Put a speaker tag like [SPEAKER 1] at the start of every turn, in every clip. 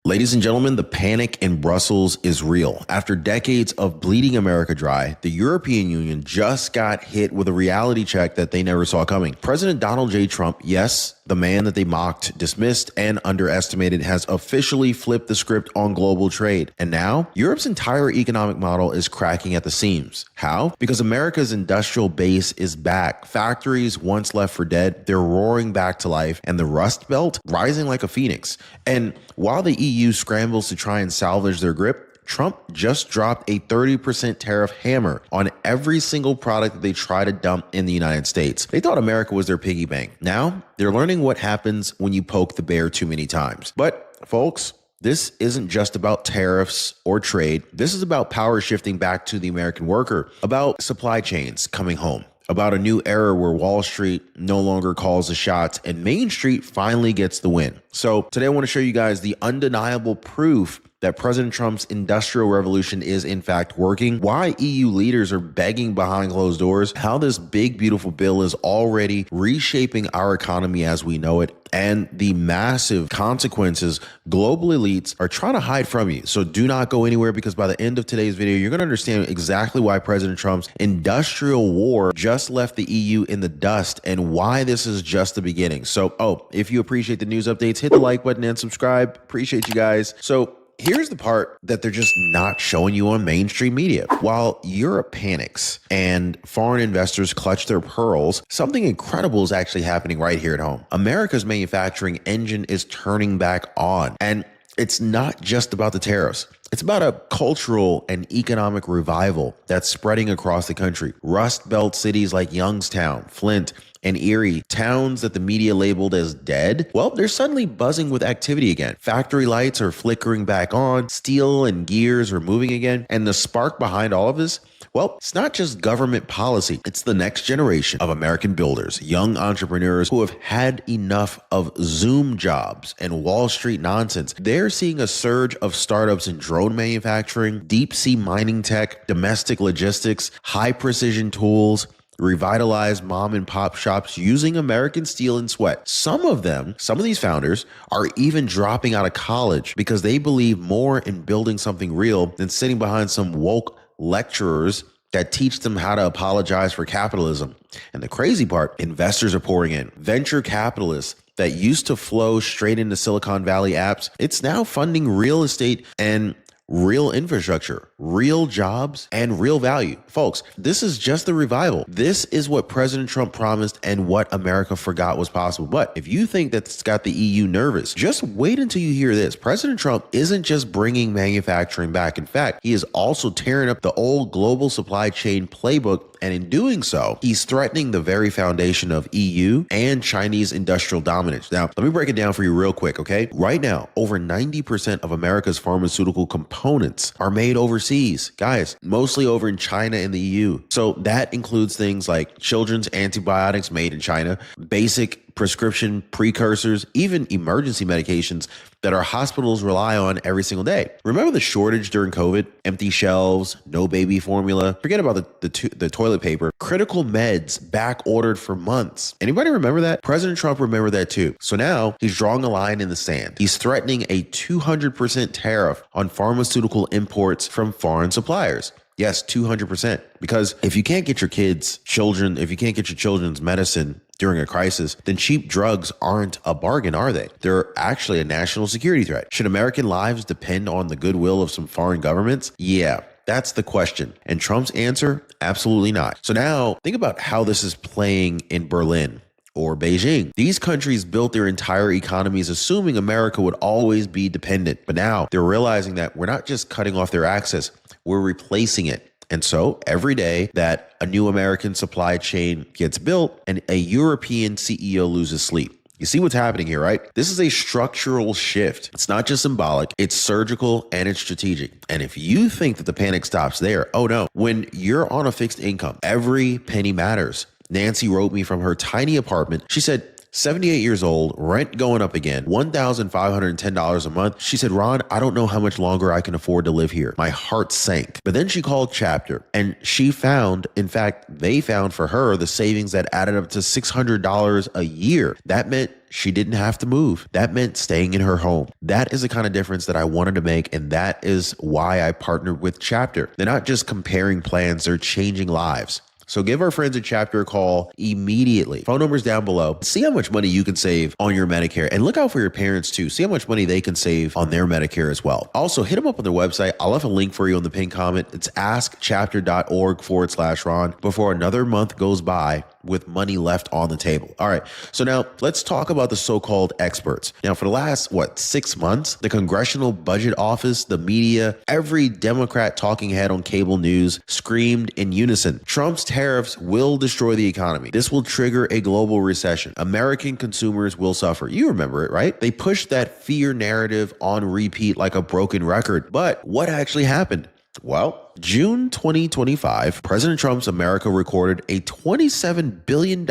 [SPEAKER 1] Ladies and gentlemen, the panic in Brussels is real. After decades of bleeding America dry, the European Union just got hit with a reality check that they never saw coming. President Donald J. Trump, yes, the man that they mocked, dismissed, and underestimated, has officially flipped the script on global trade. And now, Europe's entire economic model is cracking at the seams. How? Because America's industrial base is back. Factories once left for dead, they're roaring back to life, and the Rust Belt rising like a phoenix. And while the EU scrambles to try and salvage their grip, Trump just dropped a 30% tariff hammer on every single product that they try to dump in the United States. They thought America was their piggy bank. Now, they're learning what happens when you poke the bear too many times. But, folks, this isn't just about tariffs or trade. This is about power shifting back to the American worker, about supply chains coming home, about a new era where Wall Street no longer calls the shots and Main Street finally gets the win. So today I want to show you guys the undeniable proof that President Trump's industrial revolution is in fact working, why EU leaders are begging behind closed doors, how this big, beautiful bill is already reshaping our economy as we know it, and the massive consequences global elites are trying to hide from you. So do not go anywhere, because by the end of today's video, you're going to understand exactly why President Trump's industrial war just left the EU in the dust and why this is just the beginning. So, if you appreciate the news updates, hit the like button and subscribe. Appreciate you guys. So here's the part that they're just not showing you on mainstream media. While Europe panics and foreign investors clutch their pearls, something incredible is actually happening right here at home. America's manufacturing engine is turning back on. And it's not just about the tariffs. It's about a cultural and economic revival that's spreading across the country. Rust Belt cities like Youngstown, Flint, and Erie, towns that the media labeled as dead, well, they're suddenly buzzing with activity again. Factory lights are flickering back on, steel and gears are moving again, and the spark behind all of this, well, it's not just government policy. It's the next generation of American builders, young entrepreneurs who have had enough of Zoom jobs and Wall Street nonsense. They're seeing a surge of startups in drone manufacturing, deep sea mining tech, domestic logistics, high precision tools, revitalized mom and pop shops using American steel and sweat. Some of these founders are even dropping out of college because they believe more in building something real than sitting behind some woke lecturers that teach them how to apologize for capitalism. And the crazy part, investors are pouring in. Venture capitalists that used to flow straight into Silicon Valley apps, it's now funding real estate and real infrastructure, real jobs, and real value. Folks, this is just the revival. This is what President Trump promised and what America forgot was possible. But if you think that's got the EU nervous, just wait until you hear this. President Trump isn't just bringing manufacturing back. In fact, he is also tearing up the old global supply chain playbook. And in doing so, he's threatening the very foundation of EU and Chinese industrial dominance. Now, let me break it down for you real quick, okay? Right now, over 90% of America's pharmaceutical components are made overseas. Guys, mostly over in China and the EU. So that includes things like children's antibiotics made in China, basic prescription precursors, even emergency medications that our hospitals rely on every single day. Remember the shortage during COVID? Empty shelves, no baby formula. Forget about the toilet paper. Critical meds back ordered for months. Anybody remember that? President Trump remembered that too. So now he's drawing a line in the sand. He's threatening a 200% tariff on pharmaceutical imports from foreign suppliers. Yes, 200%. Because if you can't get your children's medicine during a crisis, then cheap drugs aren't a bargain, are they? They're actually a national security threat. Should American lives depend on the goodwill of some foreign governments? Yeah, that's the question. And Trump's answer? Absolutely not. So now think about how this is playing in Berlin or Beijing. These countries built their entire economies assuming America would always be dependent. But now they're realizing that we're not just cutting off their access, we're replacing it. And so every day that a new American supply chain gets built and a European CEO loses sleep. You see what's happening here, right? This is a structural shift. It's not just symbolic, it's surgical and it's strategic. And if you think that the panic stops there, oh no. When you're on a fixed income, every penny matters. Nancy wrote me from her tiny apartment. She said, 78 years old, rent going up again, $1,510 a month. She said, Ron, I don't know how much longer I can afford to live here. My heart sank. But then she called Chapter and she found, in fact, they found for her the savings that added up to $600 a year. That meant she didn't have to move. That meant staying in her home. That is the kind of difference that I wanted to make, and that is why I partnered with Chapter. They're not just comparing plans, they're changing lives. So give our friends at Chapter a call immediately. Phone number's down below. See how much money you can save on your Medicare, and look out for your parents too. See how much money they can save on their Medicare as well. Also, hit them up on their website. I'll have a link for you on the pinned comment. It's askchapter.org/Ron before another month goes by with money left on the table. All right. So now let's talk about the so-called experts. Now, for the last, 6 months, the Congressional Budget Office, the media, every Democrat talking head on cable news screamed in unison, Trump's tariffs will destroy the economy. This will trigger a global recession. American consumers will suffer. You remember it, right? They pushed that fear narrative on repeat like a broken record. But what actually happened? Well, June 2025, President Trump's America recorded a $27 billion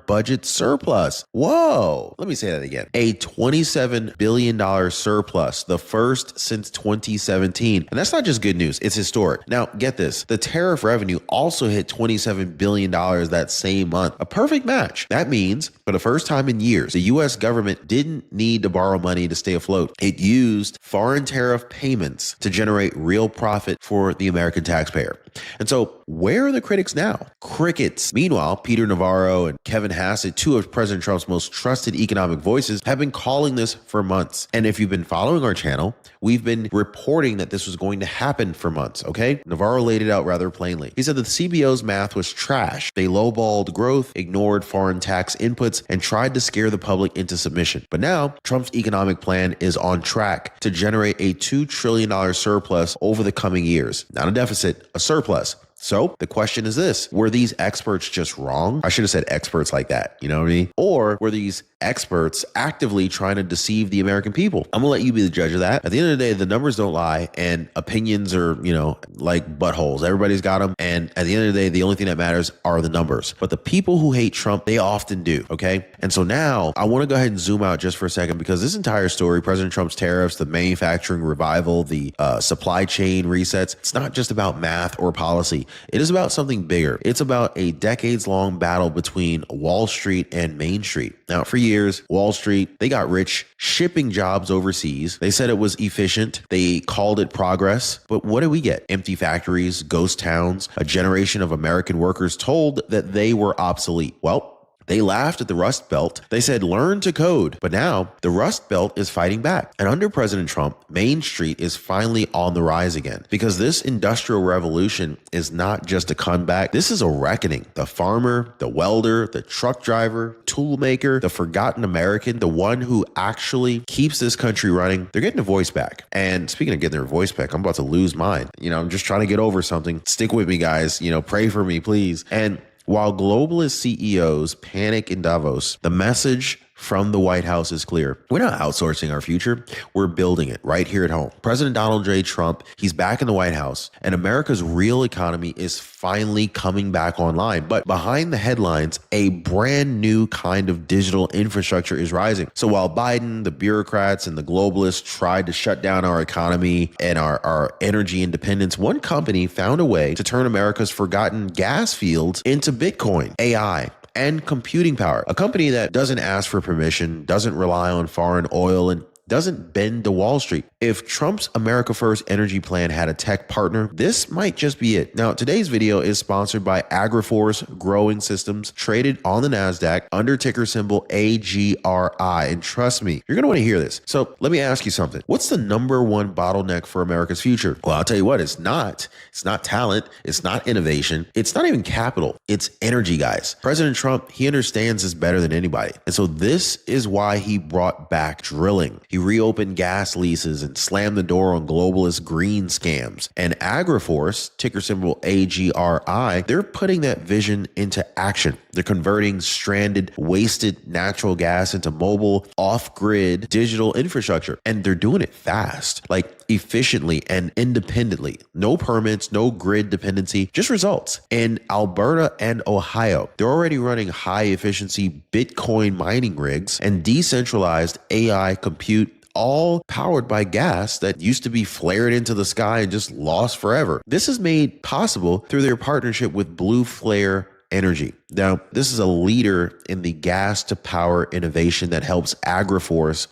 [SPEAKER 1] budget surplus. Whoa. Let me say that again. A $27 billion surplus, the first since 2017. And that's not just good news, it's historic. Now, get this. The tariff revenue also hit $27 billion that same month. A perfect match. That means, for the first time in years, the U.S. government didn't need to borrow money to stay afloat. It used foreign tariff payments to generate real profit for the American taxpayer. And so where are the critics now? Crickets. Meanwhile, Peter Navarro and Kevin Hassett, two of President Trump's most trusted economic voices, have been calling this for months. And if you've been following our channel, we've been reporting that this was going to happen for months, okay? Navarro laid it out rather plainly. He said that the CBO's math was trash. They lowballed growth, ignored foreign tax inputs, and tried to scare the public into submission. But now, Trump's economic plan is on track to generate a $2 trillion surplus over the coming years. Not a deficit, a surplus. So the question is this, were these experts just wrong? I should have said experts like that, you know what I mean? Or were these experts actively trying to deceive the American people? I'm gonna let you be the judge of that. At the end of the day, the numbers don't lie and opinions are, like buttholes. Everybody's got them. And at the end of the day, the only thing that matters are the numbers. But the people who hate Trump, they often do, okay? And so now I wanna go ahead and zoom out just for a second because this entire story, President Trump's tariffs, the manufacturing revival, the supply chain resets, it's not just about math or policy. It is about something bigger. It's about a decades-long battle between Wall Street and Main Street. Now, for years, Wall Street, they got rich shipping jobs overseas. They said it was efficient. They called it progress. But what do we get? Empty factories, ghost towns, a generation of American workers told that they were obsolete. Well, they laughed at the Rust Belt. They said, learn to code. But now the Rust Belt is fighting back. And under President Trump, Main Street is finally on the rise again because this industrial revolution is not just a comeback. This is a reckoning. The farmer, the welder, the truck driver, tool maker, the forgotten American, the one who actually keeps this country running, they're getting a voice back. And speaking of getting their voice back, I'm about to lose mine. I'm just trying to get over something. Stick with me, guys. Pray for me, please. And while globalist CEOs panic in Davos, the message from the White House is clear. We're not outsourcing our future. We're building it right here at home. President Donald J. Trump, he's back in the White House, and America's real economy is finally coming back online. But behind the headlines, a brand new kind of digital infrastructure is rising. So while Biden, the bureaucrats, and the globalists tried to shut down our economy and our energy independence, one company found a way to turn America's forgotten gas fields into Bitcoin, AI, and computing power. A company that doesn't ask for permission, doesn't rely on foreign oil, and doesn't bend to Wall Street. If Trump's America First energy plan had a tech partner, this might just be it. Now, today's video is sponsored by AGRA Growing Systems, traded on the NASDAQ under ticker symbol AGRI. And trust me, you're going to want to hear this. So let me ask you something. What's the number one bottleneck for America's future? Well, I'll tell you what, it's not talent. It's not innovation. It's not even capital. It's energy, guys. President Trump, he understands this better than anybody. And so this is why he brought back drilling. He reopened gas leases and slammed the door on globalist green scams. And AgriForce, ticker symbol AGRI, they're putting that vision into action. They're converting stranded, wasted natural gas into mobile, off-grid digital infrastructure. And they're doing it fast. Like efficiently and independently. No permits, no grid dependency, just results. In Alberta and Ohio, they're already running high efficiency Bitcoin mining rigs and decentralized AI compute, all powered by gas that used to be flared into the sky and just lost forever. This is made possible through their partnership with Blue Flare Energy. Now, this is a leader in the gas to power innovation that helps AGRA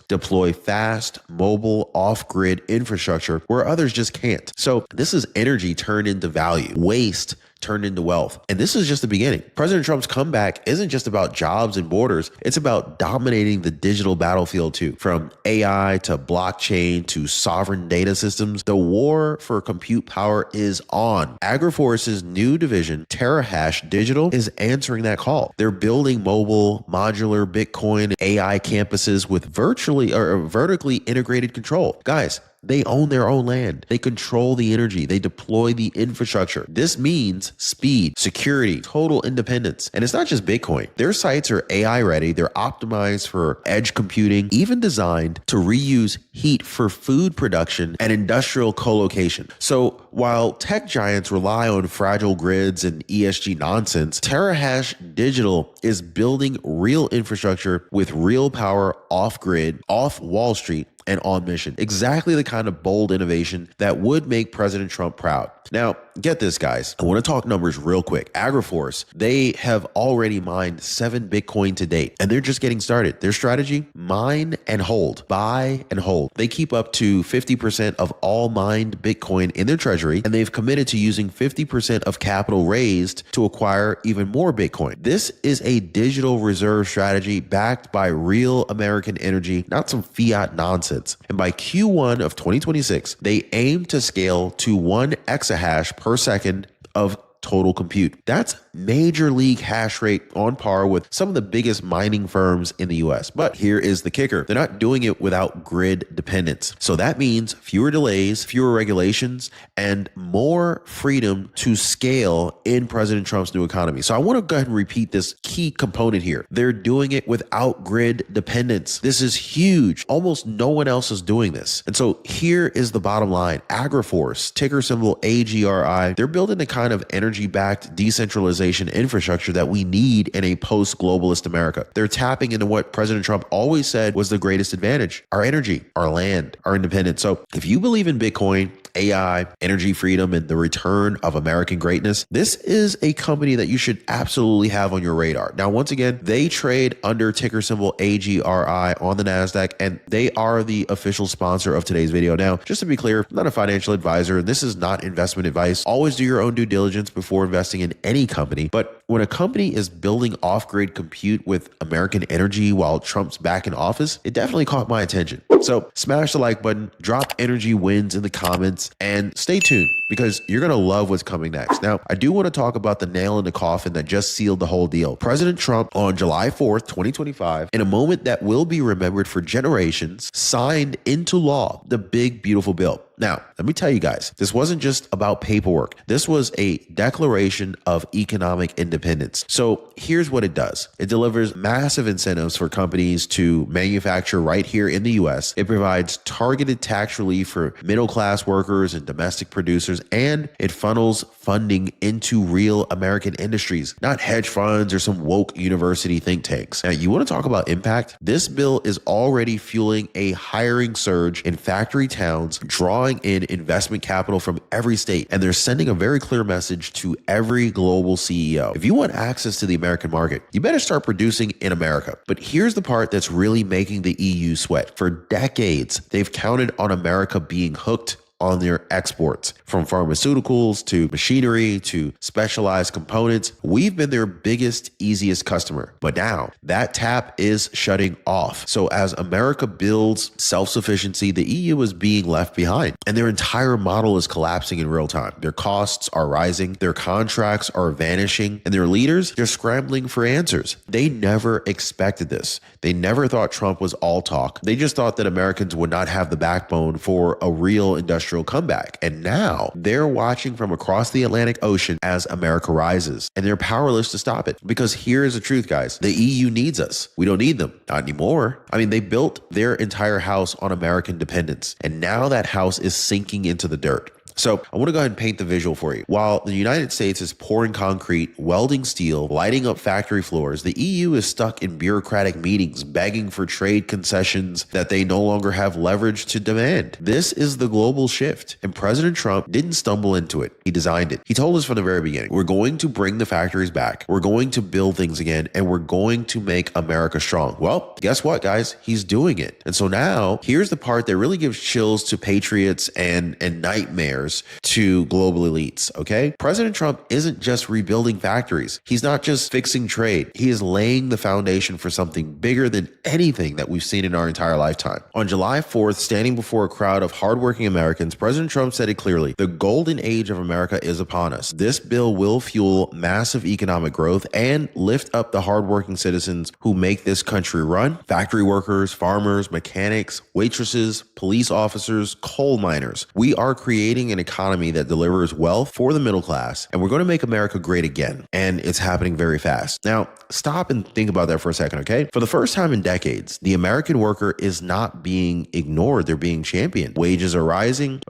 [SPEAKER 1] deploy fast, mobile, off-grid infrastructure where others just can't. So this is energy turned into value, waste turned into wealth. And this is just the beginning. President Trump's comeback isn't just about jobs and borders. It's about dominating the digital battlefield too. From AI to blockchain to sovereign data systems, the war for compute power is on. AgriForce's new division, Terahash Digital, is answering that call. They're building mobile, modular Bitcoin AI campuses with vertically integrated control. Guys, they own their own land. They control the energy. They deploy the infrastructure. This means speed, security, total independence. And it's not just Bitcoin. Their sites are AI ready. They're optimized for edge computing, even designed to reuse heat for food production and industrial co-location. So while tech giants rely on fragile grids and ESG nonsense, Terahash Digital is building real infrastructure with real power off grid, off Wall Street, and on mission. Exactly the kind of bold innovation that would make President Trump proud. Now, get this, guys. I want to talk numbers real quick. AgriForce, they have already mined 7 Bitcoin to date, and they're just getting started. Their strategy, mine and hold, buy and hold. They keep up to 50% of all mined Bitcoin in their treasury, and they've committed to using 50% of capital raised to acquire even more Bitcoin. This is a digital reserve strategy backed by real American energy, not some fiat nonsense. And by Q1 of 2026, they aim to scale to 1 exahash per second of total compute. That's major league hash rate on par with some of the biggest mining firms in the US. But here is the kicker. They're not doing it without grid dependence. So that means fewer delays, fewer regulations, and more freedom to scale in President Trump's new economy. So I want to go ahead and repeat this key component here. They're doing it without grid dependence. This is huge. Almost no one else is doing this. And so here is the bottom line. AgriForce, ticker symbol AGRI, they're building the kind of energy-backed decentralization infrastructure that we need in a post-globalist America. They're tapping into what President Trump always said was the greatest advantage: our energy, our land, our independence. So if you believe in Bitcoin, AI, energy freedom, and the return of American greatness, this is a company that you should absolutely have on your radar. Now, once again, they trade under ticker symbol AGRI on the NASDAQ, and they are the official sponsor of today's video. Now, just to be clear, I'm not a financial advisor, and this is not investment advice. Always do your own due diligence before investing in any company. But when a company is building off-grid compute with American energy while Trump's back in office, it definitely caught my attention. So smash the like button, drop energy wins in the comments, and stay tuned because you're going to love what's coming next. Now, I do want to talk about the nail in the coffin that just sealed the whole deal. President Trump on July 4th, 2025, in a moment that will be remembered for generations, signed into law the big, beautiful bill. Now, let me tell you guys, this wasn't just about paperwork. This was a declaration of economic independence. So here's what it does. It delivers massive incentives for companies to manufacture right here in the US. It provides targeted tax relief for middle-class workers and domestic producers, and it funnels funding into real American industries, not hedge funds or some woke university think tanks. Now, you want to talk about impact? This bill is already fueling a hiring surge in factory towns, drawing in investment capital from every state, and they're sending a very clear message to every global CEO. If you want access to the American market, you better start producing in America. But here's the part that's really making the EU sweat. For decades, they've counted on America being hooked on their exports, from pharmaceuticals to machinery to specialized components. We've been their biggest, easiest customer. But now that tap is shutting off. So as America builds self-sufficiency, the EU is being left behind, and their entire model is collapsing in real time. Their costs are rising, their contracts are vanishing, and their leaders, they're scrambling for answers. They never expected this. They never thought Trump was all talk. They just thought that Americans would not have the backbone for a real industrial industrial comeback. And now they're watching from across the Atlantic Ocean as America rises, and they're powerless to stop it. Because here is the truth, guys. The EU needs us. We don't need them. Not anymore. I mean, they built their entire house on American dependence, and now that house is sinking into the dirt. So I want to go ahead and paint the visual for you. While the United States is pouring concrete, welding steel, lighting up factory floors, the EU is stuck in bureaucratic meetings, begging for trade concessions that they no longer have leverage to demand. This is the global shift, and President Trump didn't stumble into it. He designed it. He told us from the very beginning, we're going to bring the factories back. We're going to build things again, and we're going to make America strong. Well, guess what, guys? He's doing it. And so now here's the part that really gives chills to patriots and nightmares to global elites, okay? President Trump isn't just rebuilding factories. He's not just fixing trade. He is laying the foundation for something bigger than anything that we've seen in our entire lifetime. On July 4th, standing before a crowd of hardworking Americans, President Trump said it clearly, the golden age of America is upon us. This bill will fuel massive economic growth and lift up the hardworking citizens who make this country run. Factory workers, farmers, mechanics, waitresses, police officers, coal miners. We are creating an economy that delivers wealth for the middle class, and we're going to make America great again. And it's happening very fast. Now, stop and think about that for a second, okay? For the first time in decades, the American worker is not being ignored. They're being championed. Wages are rising.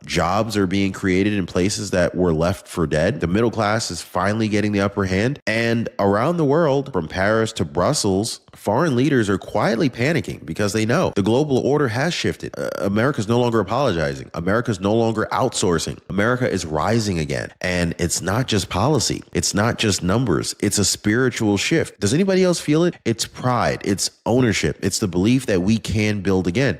[SPEAKER 1] Jobs are being created in places that were left for dead. The middle class is finally getting the upper hand. And around the world, from Paris to Brussels, foreign leaders are quietly panicking because they know the global order has shifted. America's no longer apologizing. America's no longer outsourcing. America is rising again. And it's not just policy. It's not just numbers. It's a spiritual shift. Does anybody else feel it? It's pride. It's ownership. It's the belief that we can build again.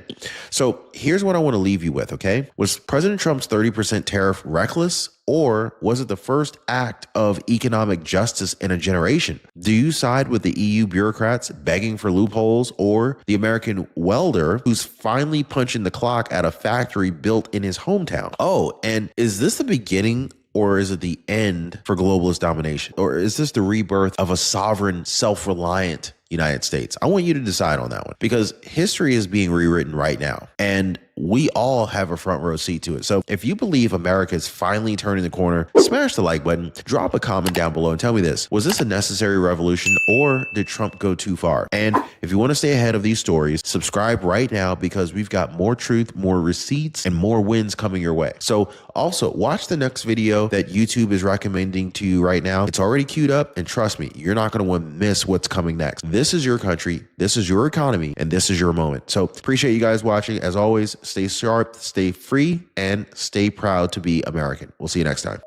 [SPEAKER 1] So here's what I want to leave you with, okay? Was President Trump's 30% tariff reckless? Or was it the first act of economic justice in a generation? Do you side with the EU bureaucrats begging for loopholes, or the American welder who's finally punching the clock at a factory built in his hometown? Oh, and is this the beginning, or is it the end for globalist domination? Or is this the rebirth of a sovereign, self-reliant United States? I want you to decide on that one, because history is being rewritten right now, and we all have a front row seat to it. So if you believe America is finally turning the corner, smash the like button, drop a comment down below and tell me this. Was this a necessary revolution, or did Trump go too far? And if you want to stay ahead of these stories, subscribe right now, because we've got more truth, more receipts, and more wins coming your way. So also watch the next video that YouTube is recommending to you right now. It's already queued up, and trust me, you're not going to want to miss what's coming next. This is your country, this is your economy, and this is your moment. So appreciate you guys watching. As always, stay sharp, stay free, and stay proud to be American. We'll see you next time.